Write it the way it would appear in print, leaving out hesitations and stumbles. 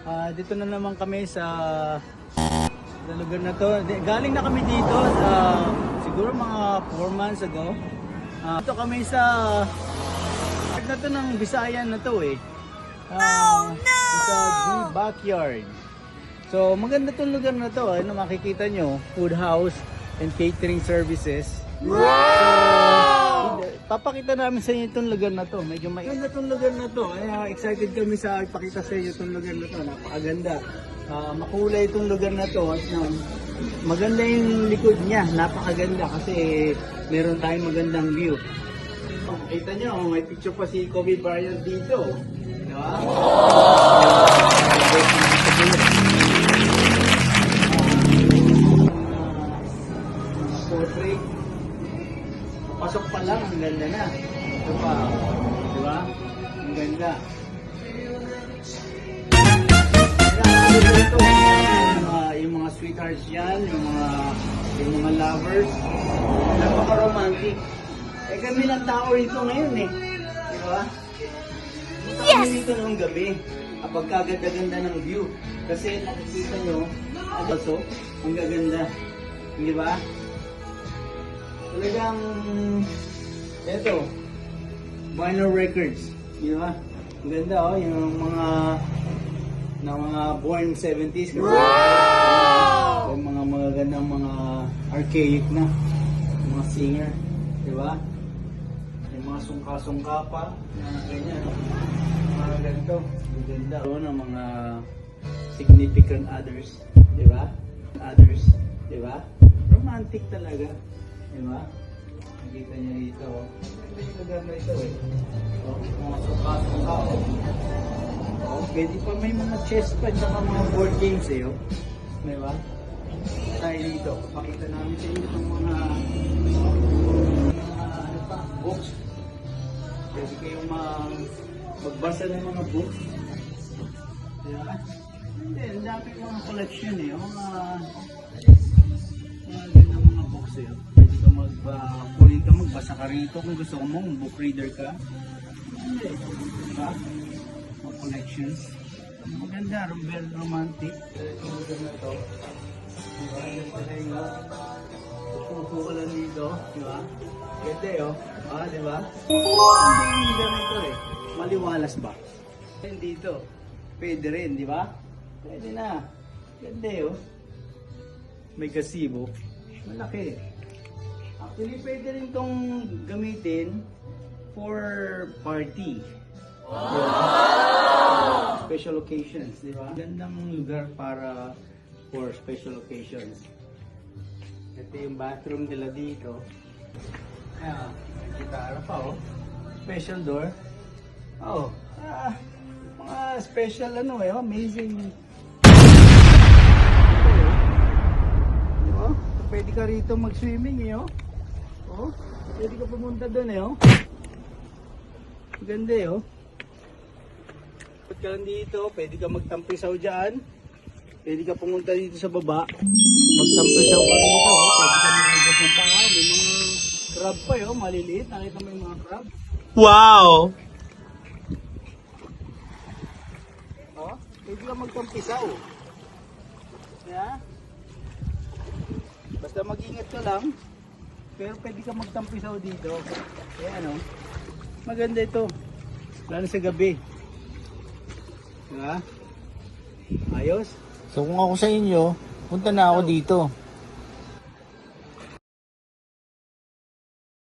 Dito na naman kami sa lugar na to. Galing na kami dito siguro mga 4 months ago. Dito kami sa na to ng Visayan na to eh. Sa backyard. So maganda tong lugar na to, ano makikita nyo, food house and catering services. So, papakita namin sa inyo itong lugar na to. Medyo maganda itong lugar na to. Ay, excited kami sa ipakita sa inyo itong lugar na to. Napakaganda. Makulay itong lugar na to. At maganda yung likod niya. Napakaganda kasi meron tayong magandang view. Kita nyo, may picture pa si Kobe Bryant dito. Diba? Portrait. Pasok pa lang, ang ganda na. Ito pa, di ba? Ang ganda. Yung mga sweethearts yan, yung mga lovers, napaka-romantic. Eh kami lang tao rito ngayon eh. Di ba? Kami dito ng gabi. Kapag kaganda-ganda ng view. Kasi nakikita nyo, also, ang gaganda. Di ba? Talagang, eto, vinyl records, di ba? Ang ganda oh, yung mga born 70s. Wow! Yung mga magagandang mga archaic na, mga singer, di ba? Yung mga sungka-sungka pa, ganyan, mga ganito, ang ganda. So, ng mga significant others, di ba? Others, di ba? Romantic talaga. Diba? Nakikita niyo dito. Ito yung lugar na ito eh. Mga suka-suka. Pwede pa may mga chess pa at mga board games eh. Diba? Tayo dito. Pakita namin sa inyo itong mga books. Pwede kayong magbasa ng mga books. Diba? Hindi, ang dami mga collection eh. Mga gandang mga books eh. Pwede ka magbasa ka rito kung gusto mo, book reader ka. Hindi, diba? Mga collections. Maganda, very romantic. Ito na ito. Diba? Yung pala yung pupo ka lang dito. Diba? Ganda eh, oh. Diba? Hindi yung ganito eh. Maliwalas ba? Dito. Pwede rin, diba? Pwede na. Ganda eh, oh. May gazebo. Malaki. Actually, pwede rin itong gamitin for party. Wow! Special occasions, di ba? Gandang lugar para for special occasions. Ito yung bathroom nila dito. Ayan, may gitara pa oh. Special door. Oh, mga special ano eh, amazing. Pwede ka rito mag-swimming eh, oh. Oh, pwede ka pumunta doon eh, oh. Ganda eh, oh. Pwede ka lang dito, pwede ka magtampisaw dyan. Pwede ka pumunta dito sa baba. Magtampisaw ka dito, oh. Pwede ka magbukas ng paa. May mga crab pa, oh. Maliliit. Nakita mo yung mga crab. Wow! Oh, pwede ka magtampisaw. Yeah. Basta mag-ingat ka lang, pero pwede ka magtampisaw dito. Kaya ano, maganda ito. Lalo sa gabi. Diba? Ayos? So kung ako sa inyo, punta na ako dito.